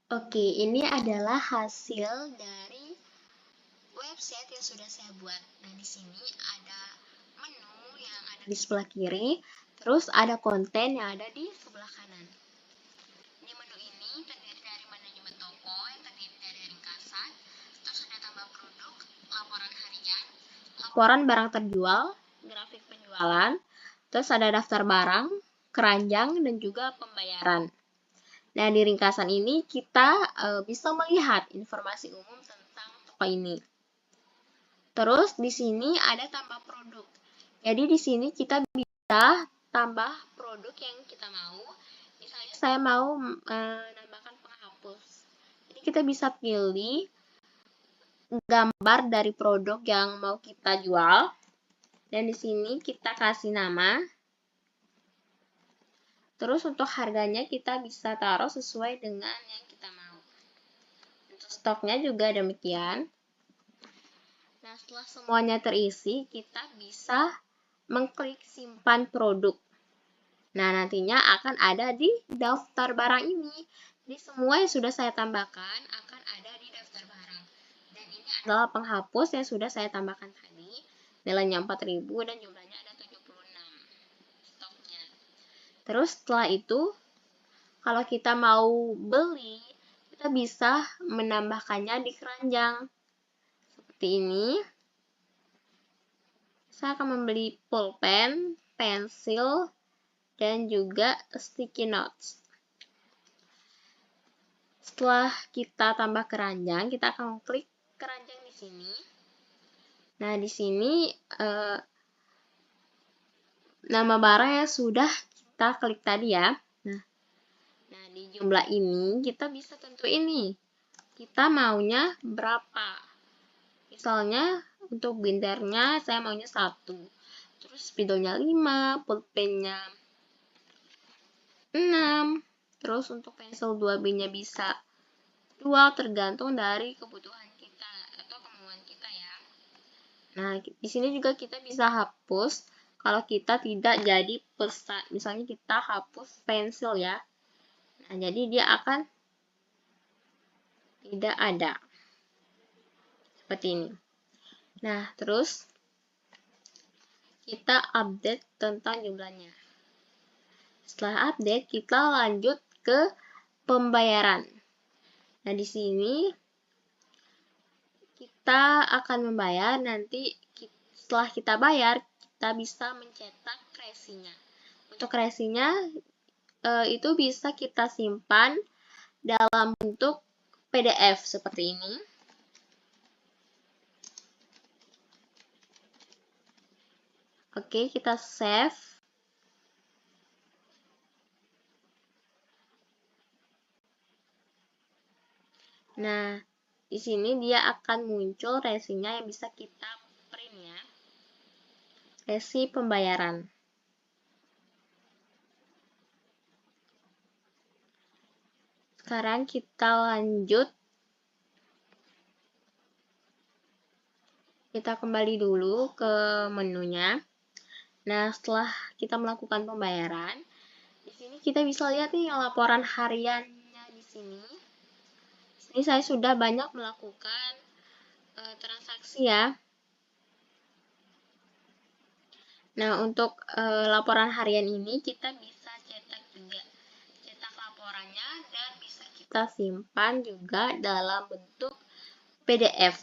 Oke, ini adalah hasil dari website yang sudah saya buat. Nah, di sini ada menu yang ada di sebelah kiri, terus ada konten yang ada di sebelah kanan. Di menu ini terdiri dari manajemen toko yang terdiri dari ringkasan, terus ada tambah produk, laporan harian, laporan barang terjual, grafik penjualan, terus ada daftar barang, keranjang, dan juga pembayaran. Nah, di ringkasan ini kita bisa melihat informasi umum tentang toko ini. Terus di sini ada tambah produk. Jadi di sini kita bisa tambah produk yang kita mau. Misalnya saya mau menambahkan penghapus. Jadi kita bisa pilih gambar dari produk yang mau kita jual. Dan di sini kita kasih nama. Terus untuk harganya kita bisa taruh sesuai dengan yang kita mau. Untuk stoknya juga demikian. Nah, setelah semuanya terisi, kita bisa mengklik simpan produk. Nah, nantinya akan ada di daftar barang ini. Jadi, semua yang sudah saya tambahkan akan ada di daftar barang. Dan ini adalah penghapus yang sudah saya tambahkan tadi. Nilainya 4.000 dan jumlahnya ada 76 stoknya. Terus setelah itu, kalau kita mau beli, kita bisa menambahkannya di keranjang. Seperti ini. Saya akan membeli pulpen, pensil, dan juga sticky notes. Setelah kita tambah keranjang, kita akan klik keranjang di sini. Nah, di sini nama barang yang sudah kita klik tadi ya. Nah, di jumlah ini kita bisa tentuin nih, kita maunya berapa. Misalnya untuk bindernya saya maunya 1. Terus spidolnya 5, pulpennya 6. Terus untuk pensil 2B-nya bisa 2, tergantung dari kebutuhan kita atau kemauan kita ya. Nah, di sini juga kita bisa hapus kalau kita tidak jadi pesan. Misalnya kita hapus pensil ya. Nah, jadi dia akan tidak ada. Seperti ini. Nah, terus kita update tentang jumlahnya. Setelah update, kita lanjut ke pembayaran. Nah, di sini kita akan membayar, nanti setelah kita bayar, kita bisa mencetak resinya. Untuk resinya, itu bisa kita simpan dalam bentuk PDF seperti ini. Oke, kita save. Nah, di sini dia akan muncul resinya yang bisa kita print ya. Resi pembayaran. Sekarang kita lanjut. Kita kembali dulu ke menunya. Nah, setelah kita melakukan pembayaran, di sini kita bisa lihat nih laporan hariannya di sini. Di sini saya sudah banyak melakukan transaksi ya. Nah, untuk laporan harian ini kita bisa cetak juga. Cetak laporannya dan bisa kita simpan juga dalam bentuk PDF.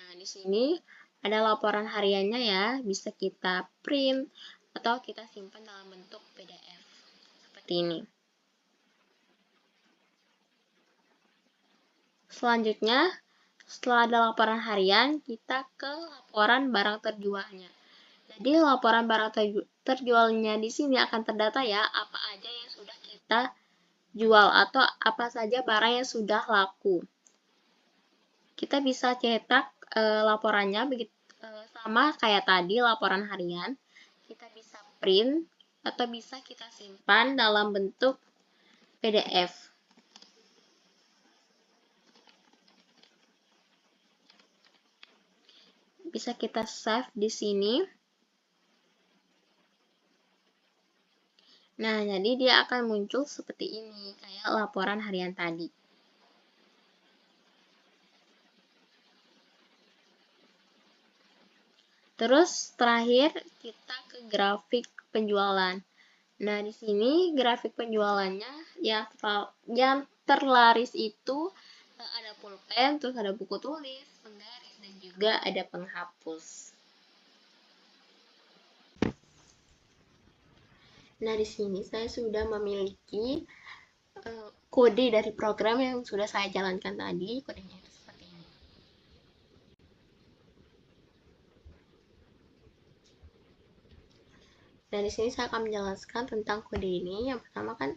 Nah, di sini ada laporan hariannya ya, bisa kita print atau kita simpan dalam bentuk PDF. Seperti ini. Selanjutnya, setelah ada laporan harian, kita ke laporan barang terjualnya. Jadi, laporan barang terjualnya di sini akan terdata ya, apa aja yang sudah kita jual atau apa saja barang yang sudah laku. Kita bisa cetak laporannya sama kayak tadi laporan harian. Kita bisa print atau bisa kita simpan dalam bentuk PDF. bisa kita save di sini. Nah, jadi dia akan muncul seperti ini, kayak laporan harian tadi. Terus terakhir kita ke grafik penjualan. Nah, di sini grafik penjualannya yang terlaris itu ada pulpen, terus ada buku tulis, penggaris, dan juga ada penghapus. Nah, di sini saya sudah memiliki kode dari program yang sudah saya jalankan tadi. Kodenya itu seperti ini. Nah, di sini saya akan menjelaskan tentang kode ini. Yang pertama kan,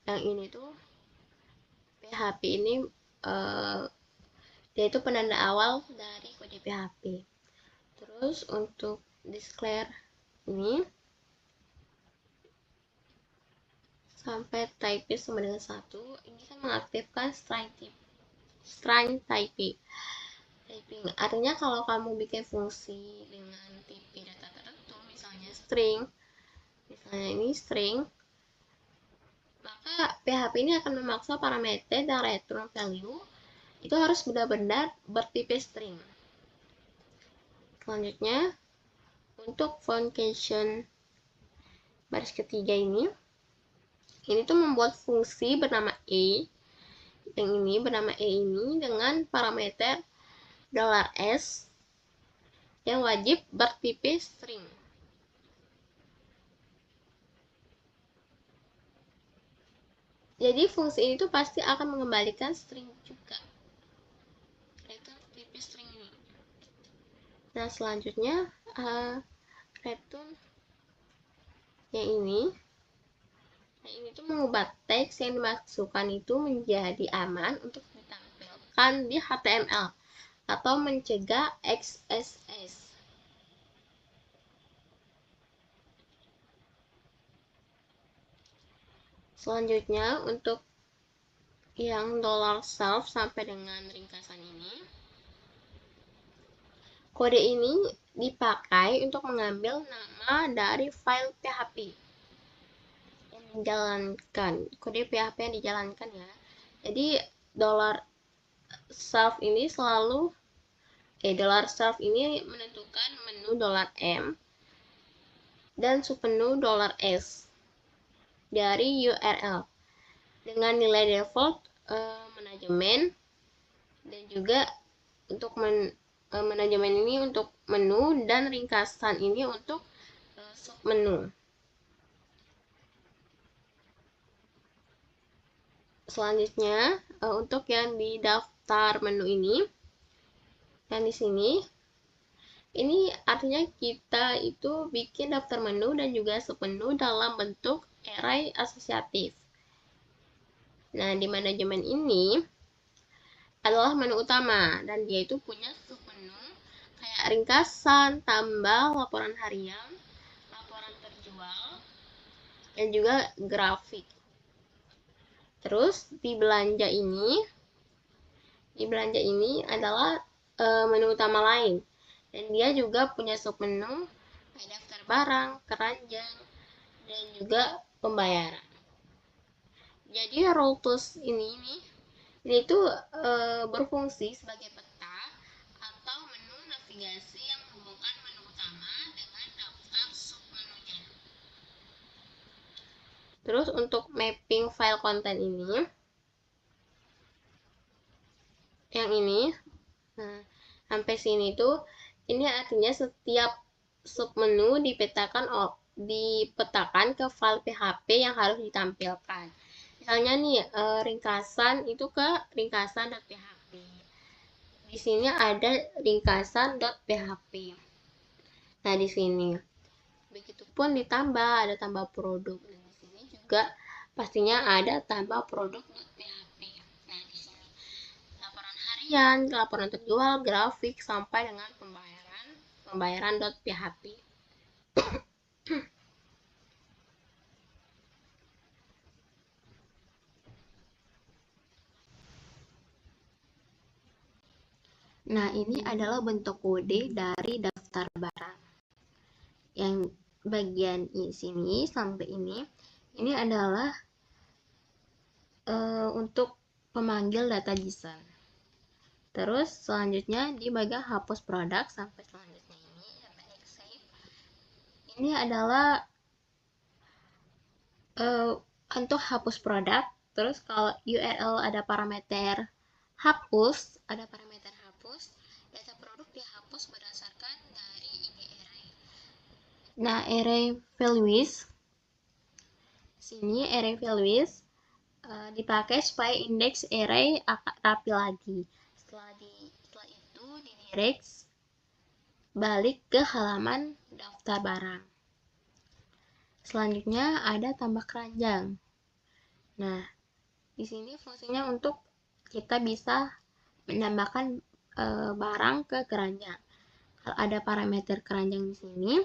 yang ini tuh PHP ini dia itu penanda awal dari kode PHP. Terus untuk declare ini sampai type sama dengan 1, ini kan mengaktifkan string typing. Artinya kalau kamu bikin fungsi dengan tipe data tertentu, misalnya string, misalnya ini string, maka PHP ini akan memaksa parameter dan return value itu harus benar-benar bertipe string. Selanjutnya, untuk function baris ketiga ini tuh membuat fungsi bernama E, yang ini bernama E ini dengan parameter $s yang wajib bertipe string. Jadi fungsi ini tuh pasti akan mengembalikan string juga, yaitu tipe string ini. Nah, selanjutnya return yang ini tuh mengubah teks yang dimasukkan itu menjadi aman untuk ditampilkan di HTML atau mencegah XSS. Selanjutnya untuk yang $self sampai dengan ringkasan ini, kode ini dipakai untuk mengambil nama dari file PHP yang dijalankan, kode PHP yang dijalankan ya. Jadi $self ini selalu $self ini menentukan menu $M dan submenu $S dari URL dengan nilai default manajemen, dan juga untuk manajemen ini untuk menu dan ringkasan ini untuk submenu. Selanjutnya untuk yang di daftar menu ini, yang di sini ini artinya kita itu bikin daftar menu dan juga submenu dalam bentuk array asosiatif. Nah, di manajemen ini adalah menu utama dan dia itu punya submenu kayak ringkasan, tambah, laporan harian, laporan terjual, dan juga grafik. Terus di belanja ini adalah menu utama lain, dan dia juga punya submenu kayak daftar barang, keranjang, dan juga pembayaran. Jadi row tools ini tuh berfungsi sebagai peta atau menu navigasi yang menghubungkan menu utama dengan daftar submenunya. Terus untuk mapping file konten ini, yang ini, nah, sampai sini tuh, ini artinya setiap submenu dipetakan ke file PHP yang harus ditampilkan. Misalnya nih, ringkasan itu ke ringkasan.php. Di sini ada ringkasan.php. Nah, di sini. Begitupun ditambah, ada tambah produk. Dan di sini juga pastinya ada tambah produk.php. Nah, di sini laporan harian, laporan terjual, grafik, sampai dengan pembayaran.php. Nah, ini adalah bentuk kode dari daftar barang. Yang bagian sini sampai ini adalah untuk pemanggil data JSON. Terus selanjutnya di bagian hapus produk sampai selanjutnya ini sampai save. Ini adalah untuk hapus produk. Terus kalau URL ada parameter hapus, data produk dihapus berdasarkan dari ini array. Nah, array values sini dipakai supaya indeks array akan rapi lagi. Setelah itu didirect balik ke halaman daftar barang. Selanjutnya ada tambah keranjang. Nah, di sini fungsinya untuk kita bisa menambahkan barang ke keranjang. Kalau ada parameter keranjang di sini,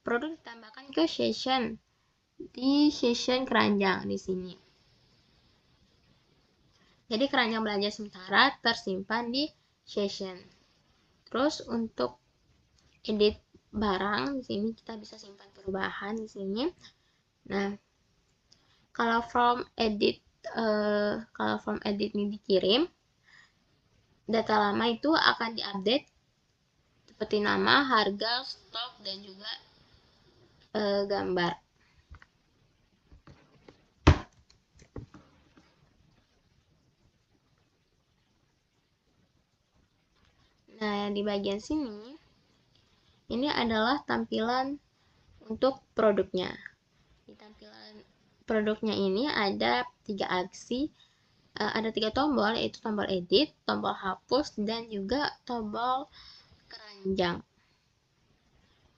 produk ditambahkan ke session di session keranjang di sini. Jadi keranjang belanja sementara tersimpan di session. Terus untuk edit barang di sini kita bisa simpan perubahan di sini. Nah, kalau form edit ini dikirim, data lama itu akan diupdate seperti nama, harga, stok, dan juga gambar. Nah, di bagian sini ini adalah tampilan untuk produknya. Di tampilan produknya ini ada 3 aksi, ada 3 tombol, yaitu tombol edit, tombol hapus, dan juga tombol keranjang.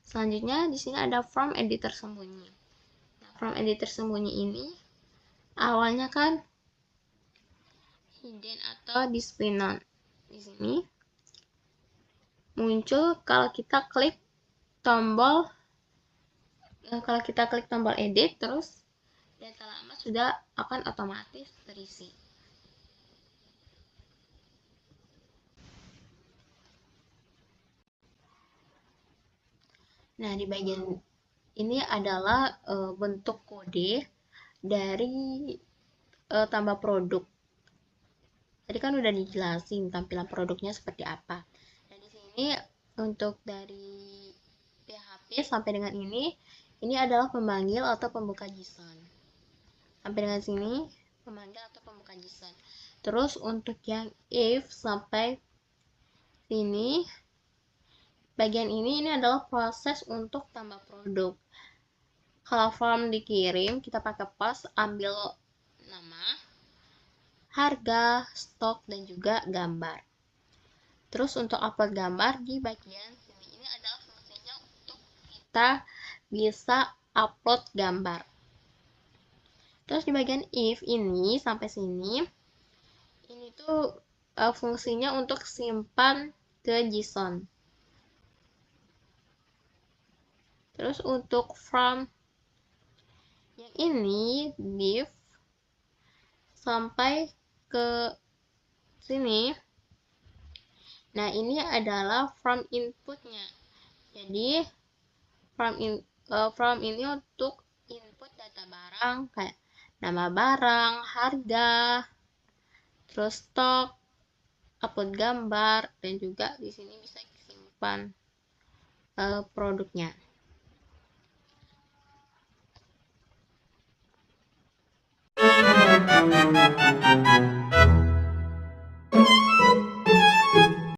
Selanjutnya di sini ada form edit tersembunyi. Nah, form edit tersembunyi ini awalnya kan hidden atau display none. Di sini muncul kalau kita klik tombol edit, terus data lama sudah akan otomatis terisi. Nah, di bagian ini adalah bentuk kode dari tambah produk. Tadi kan udah dijelasin tampilan produknya seperti apa. Dan di sini untuk dari PHP sampai dengan ini adalah pemanggil atau pembuka JSON. Sampai dengan sini pemanggil atau pembuka JSON. Terus untuk yang if sampai sini, bagian ini adalah proses untuk tambah produk. Kalau form dikirim, kita pakai post, ambil nama, harga, stok, dan juga gambar. Terus untuk upload gambar di bagian sini, ini adalah fungsinya untuk kita bisa upload gambar. Terus di bagian if ini sampai sini, ini tuh fungsinya untuk simpan ke JSON. Terus untuk from yang ini div sampai ke sini. Nah, ini adalah from inputnya. Jadi from ini untuk input data barang kayak nama barang, harga, terus stok, upload gambar, dan juga di sini bisa simpan produknya.